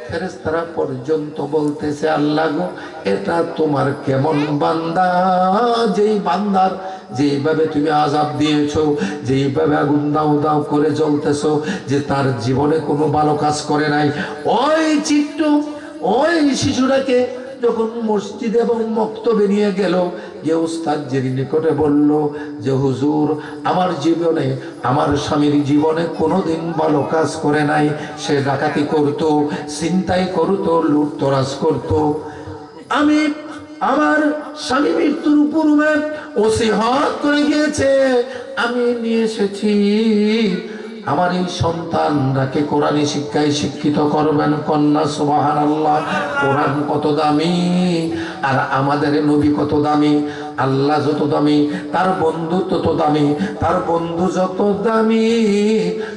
ফেরেশতারা পর্যন্ত বলতেছে আল্লাহ গো, এটা তোমার কেমন বান্দা, যেই বান্দার যেভাবে তুমি আযাব দিয়েছো, যেভাবে আগুন দাও দাও করে জ্বলতেছো, যে তার জীবনে কোনো ভালো কাজ করে নাই। ওই চিত্র ওই শিশুটাকে যখন মসজিদ এবং মক্তবে নিয়ে গেল, যে উস্তাদের নিকটে বলল যে হুজুর, আমার জীবনে, আমার স্বামীর জীবনে কোনোদিন ভালো কাজ করে নাই, সে ডাকাতি করতো, ছিনতাই করতো, লুটতরাজ করতো। আমি আমার স্বামী মৃত্যুর পূর্বে ওসিয়ত করে গিয়েছে, আমি নিয়ে এসেছি আমার এই সন্তানটাকে কোরআনী শিক্ষায় শিক্ষিত করবেন। কন্যা সুবহানাল্লাহ। কোরআন কত দামি আর আমাদের নবী কত দামি। আল্লাহ যত দামি, তার বন্ধু তত দামি, তার বন্ধু যত দামি,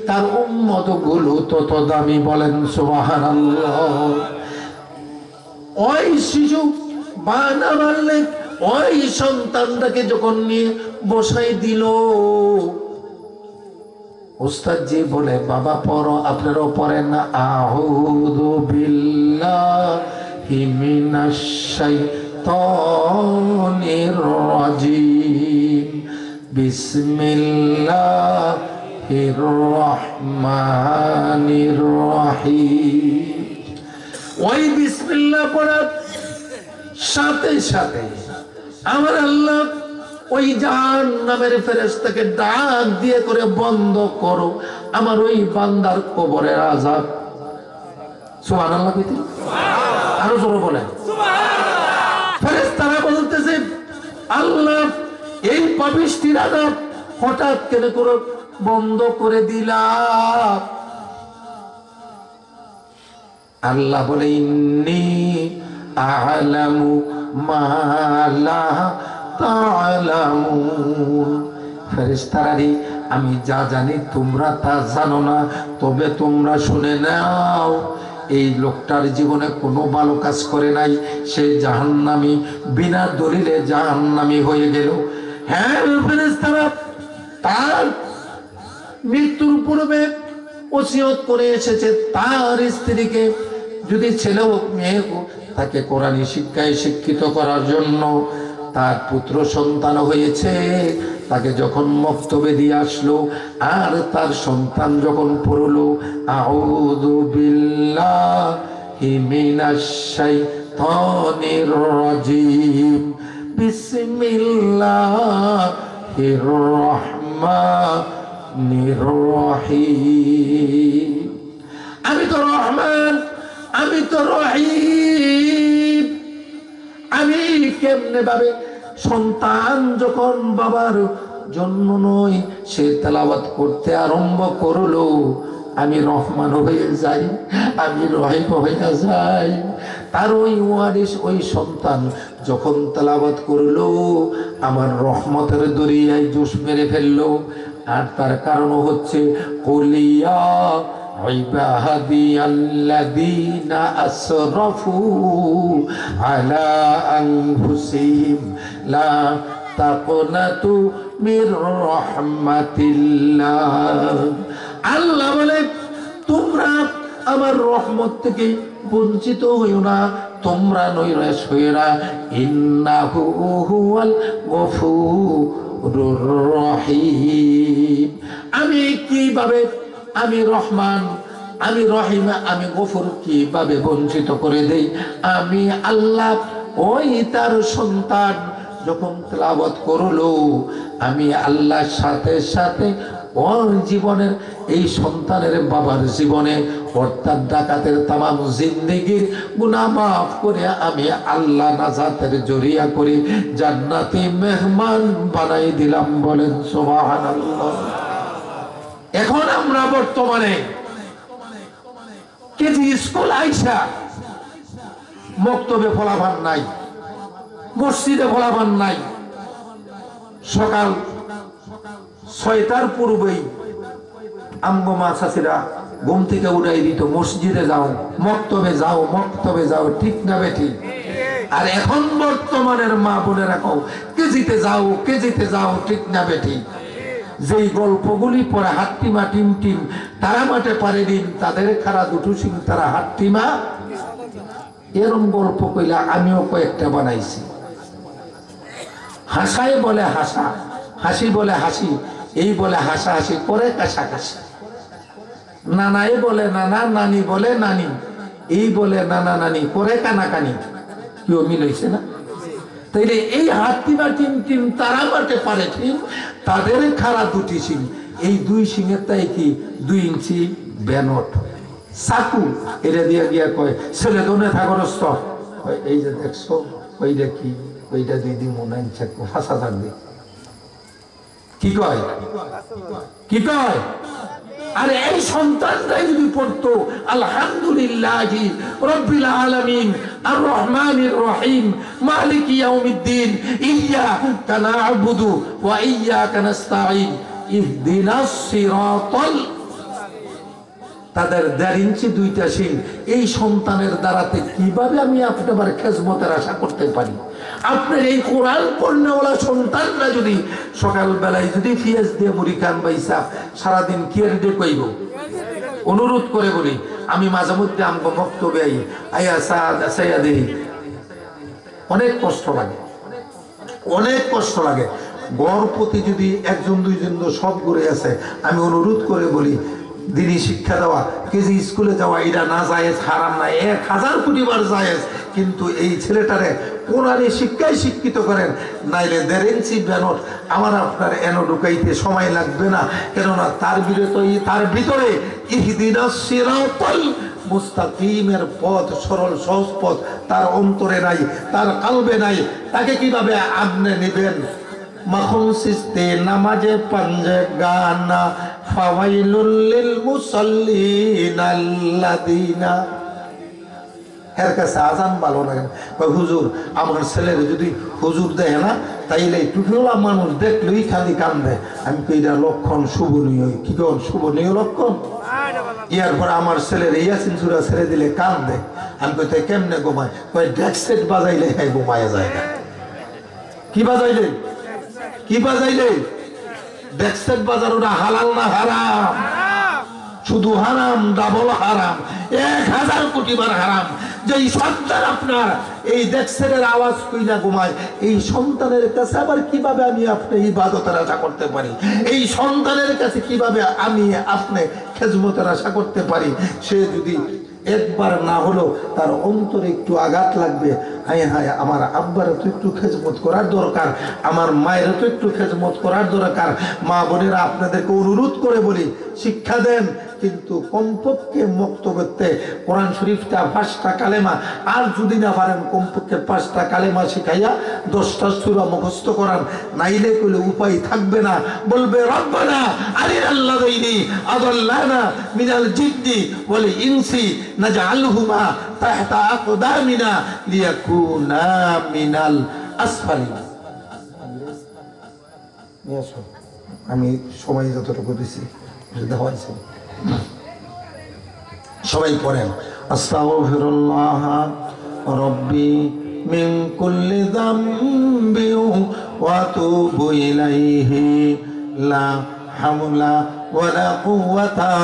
তার উম্মত গুলো তত দামি। বলেন সুবহানাল্লাহ। ওই শিশু বানা মারলে ওই সন্তানটাকে যখন নিয়ে বসাই দিল, উস্তাদ জি বলে বাবা পড়ো, আপনারাও পড়েন না, আউযু বিল্লাহি মিনাশ শাইতানির রাজিম, বিসমিল্লাহির রহমানির রহিম। ওই বিসমিল্লাহ পড়ার সাথে সাথে আমার আল্লাহ ওই জাহান্নামের ফেরেশতাকে ডাক দিয়ে করে বন্ধ করো আমার ওই বান্দার কবরের আযাব। সুবহানাল্লাহ। আরো জোরে বলেন সুবহানাল্লাহ। ফেরেশতারা বলতেছে আল্লাহ, এই পাপিষ্ঠির আযাব হঠাৎ কেন করে বন্ধ করে দিলাম? আল্লাহ বলে ইন্নী আ'লামু মা লা তা'লামুন। ফেরেশতারা, আমি যা জানি তোমরা তা জানো না, তবে তোমরা শুনে নাও, এই লোকটার জীবনে কোনো ভালো কাজ করে নাই, সে জাহান্নামী, বিনা দলিলে জাহান্নামী হয়ে গেল। হ্যাঁ ফেরেশতারা তার মৃত্যুর পূর্বে ওসিয়ত করে এসেছে তার স্ত্রীকে, যদি ছেলে হোক মেয়ে হোক, তাকে কোরআনী শিক্ষায় শিক্ষিত করার জন্য। তার পুত্র সন্তান হয়েছে, তাকে যখন মক্তবে দিয়ে আসলো, আর তার সন্তান যখন পড়লো আউযু বিল্লাহি মিনাশ শাইতানির রাজিম, বিসমিল্লাহির রহমানির রহিম। আমি তো রহমান, আমি তো রহিম। আমি কেমনে ভাবে সন্তান যখন বাবার জন্য নয় সে তেলাওয়াত করতে আরম্ভ করলো, আমি রহমান হয়ে যাই, আমি রহিম হয়ে যাই। তার ওই ওয়ারিস, ওই সন্তান যখন তেলাওয়াত করলো, আমার রহমতের দরিয়ায় জোশ মেরে ফেললো। আর তার কারণ হচ্ছে কুলিয়া ইবাদিয়াল্লাযীনা আসরাফু আলা আনফুসিহিম লা তাকনাতু মির রাহমাতিল্লাহ। আল্লাহ বলে তোমরা আমার রহমত থেকে বঞ্চিত হইও না, তোমরা নৈরাশ হইও না। ইন্নাহু হুয়াল গফুরুর রহিম। আমি কিভাবে, আমি রহমান, আমি রহিম, আমি গফুর, কিভাবে বঞ্চিত করে দেই? আমি আল্লাহ ওই তার সন্তান যখন তেলাওয়াত করলো, আমি আল্লাহর সাথে সাথে ওর জীবনের, এই সন্তানের বাবার জীবনে অর্থাৎ ডাকাতের তামাম জিন্দেগির গুনাহ মাফ করে আমি আল্লাহ নাজাতের জরিয়া করে জান্নাতি মেহমান বানাই দিলাম। বলেন সুবহানাল্লাহ। এখন আমরা বর্তমানে কেজি স্কুল আইসা মক্তবে ফলাফান নাই, মসজিদে ফলাফান নাই। সকাল 6টার পূর্বেই আমগো মা চাচিরা ঘুম থেকে উঠাই দিত, মসজিদে যাও, মক্তবে যাও, মক্তবে যাও। ঠিক না বেঠিক? আর এখন বর্তমানের মা বোনেরা কও কেজিতে যাও, কেজিতে যাও। ঠিক না বেঠিক? যেই গল্পগুলি পরে হাট্টিমা টিম টিম তারা মাঠে পারে দিন তাদের খারা দুটো সিং তারা হাট্টিমা, এরম গল্প কইলা আমিও কয়েকটা বানাইছি। হাসায় বলে হাসা, হাসি বলে হাসি, এই বলে হাসা হাসি করে কাছাকাছি। নানাই বলে নানা, নানি বলে নানি, এই বলে নানা নানি করে কানাকানি। কেউ মিল হয়েছে না? তাইলে এই হাট্টিমা টিম টিম তারা মাঠে পারে টিম তাদের খারা দুটি সিং, এই দুই সিংয়ের তাই কি 2 ইঞ্চি ব্যানট চাকু এটা দিয়ে গিয়া কয় ছেলে দনে থাকরস্ত, এই যে দেখছো ওইটা কি, ওইটা দিয়ে দি মনে চাকু ফাঁসা থাকবে। কি কয় কি কয়? আরে এই সন্তানটাই যদি পড়তো আলহামদুলিল্লাহি রাব্বিল আলামিন আর রহমানির রহিম মালিক ইয়াউমিদ্দিন ইয়্যাকা না'বুদু ওয়া ইয়্যাকা নাস্তাঈন ইহদিনাস সিরাতাল, তাদের 1.5 ইঞ্চি 2টা সিং, এই সন্তানের দ্বারাতে কিভাবে আমি আপনার খেজমতের আশা করতে পারি? আপনার এই কোরআন পড়নেওয়ালা সন্তানরা যদি সকালবেলায় যদি ফিয়াজ দিয়ে মুড়ি খান বাইসা সারাদিন কি রেডে কইব? অনুরোধ করে বলি, আমি মাঝে মধ্যে আমগো বক্তব্যে আইয়া সাইয়া দেই, অনেক কষ্ট লাগে, অনেক কষ্ট লাগে। গড় প্রতি যদি 1জন 2জন সব ঘুরে আছে, আমি অনুরোধ করে বলি দিনী শিক্ষা দেওয়া, কেজি স্কুলে যাওয়া এটা না জায়েজ, হারাম না, 1000 কোটি বার জায়েজ, কিন্তু এই ছেলেটারে কোরআনী শিক্ষায় শিক্ষিত করেন, নাইলে 1.5 ইঞ্চি ব্যানট আমার আপনার এনো ঢুকাইতে সময় লাগবে না। কেননা তার ভিতরে ইহদিনাস সিরাতাল মুস্তাকিমের পথ, সরল সহজ পথ তার অন্তরে নাই, তার কলবে নাই। তাকে কিভাবে আপনি নেবেন? মাখন সিস্তে নামাজে পাঞ্জে গানা ফাওয়াইলুল লিল মুসাল্লিন আল্লাযিনা, এর কাছে আজান ভালো লাগে। হুজুর আমার ছেলের যদি হুজুর দেয় না, তাইলে টুপিওয়ালা মানুষ দেখলেই খালি কান্দে। আমি কই এটা লক্ষণ শুভনীয়। কি কোন শুভনীয় লক্ষণ? এরপর আমার ছেলের ইয়াসিন সূরা ছেড়ে দিলে কান্দে। আমি কই তাই কেমনে ঘুমায়? কই ডেক সেট বাজাইলে হ্যাঁ ঘুমায় যায় না। কি বাজাইলে? কি বাজাইলে? ডেক সেট বাজার, ওটা হালাল না হারাম? শুধু হারাম, ডাবল হারাম, 1000 কোটি বার হারাম। যে সন্তান আপনার এই দেখছেনের আওয়াজ কইনা ঘুমায়, এই সন্তানের কাছে আবার কিভাবে আমি আপনি ইবাদতের আশা করতে পারি? এই সন্তানের কাছে কিভাবে আমি আপনি খেজমতের আশা করতে পারি? সে যদি একবার না হলো তার অন্তরে একটু আঘাত লাগবে, হায় হায় আমার আব্বারও তো একটু খেজমত করার দরকার, আমার মায়েরও তো একটু খেজমত করার দরকার। মা বোনেরা আপনাদেরকে অনুরোধ করে বলি, শিক্ষা দেন, কিন্তু কমপক্ষে মক্তব্যতে কোরআন শরীফটা 5টা কালেমা, আর যদি না পারেন কমপক্ষে 5টা কালেমা শিখাইয়া 10টা সূরা মুখস্থ করান, নাইলে কইলে উপায় থাকবে না। বলবে রব্বানা আরিনাল্লাযীনি আদাল্লানা মিনাল জিন্নি ওয়াল ইনসি নাজআলহুমা তাহতা আকদামিনা লিয়াকুনা মিনাল আসফালিন। আমি সময় যতটুকু দিছি দেখাইছি, সবাই পড়েন আস্তাগফিরুল্লাহ রাব্বি মিন কুল্লি যামবি ওয়া আতুবু ইলাইহি লা হাওলা ওয়ালা কুওয়াতা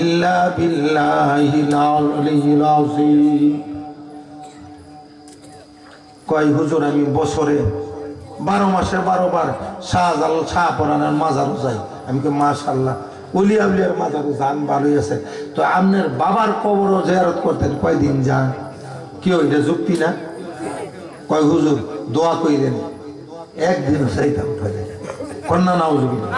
ইল্লা বিল্লাহিল আলিয়্যিল আযীম। কয় হুজুর আমি বছরে 12 মাসে 12 বার শাহ পরানের মাজারও যাই। আমি কই মাশাআল্লাহ, ওলি আউলিয়ার মাজারে যান, ভালোই আছে। তো আপনার বাবার কবরও জিয়ারত করতেন, কয়দিন যান? কি ওইটা যুক্তি না? কয় হুজুর দোয়া কইরেন, একদিন চাইতাম কন্যা নাউজুবিল্লাহ।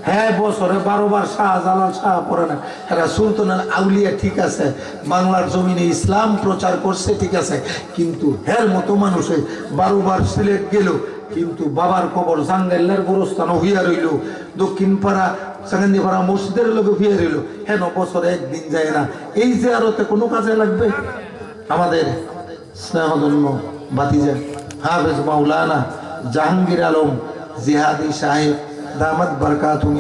হ্যাঁ, বছরে 12 বার শাহজালাল শাহ পরানা এরা সুলতানুল আউলিয়া, ঠিক আছে, বাংলার জমিনে ইসলাম প্রচার করছে, ঠিক আছে, কিন্তু হের মতো মানুষে 12 বার সিলেট গেল, কিন্তু বাবার কবর জাঙ্গাইলের গোরস্থান হইয়া রইল, দক্ষিণ পাড়া সাঙ্গান্দিপাড়া মসজিদের লোকে হইয়া রইল, হেন বছরে একদিন যায় না। এই জিয়ারতে কোনো কাজে লাগবে? আমাদের স্নেহধন্য ভাতিজা হাফেজ মাওলানা জাহাঙ্গীর আলম জিহাদি সাহেব দামাত বারকাতুহু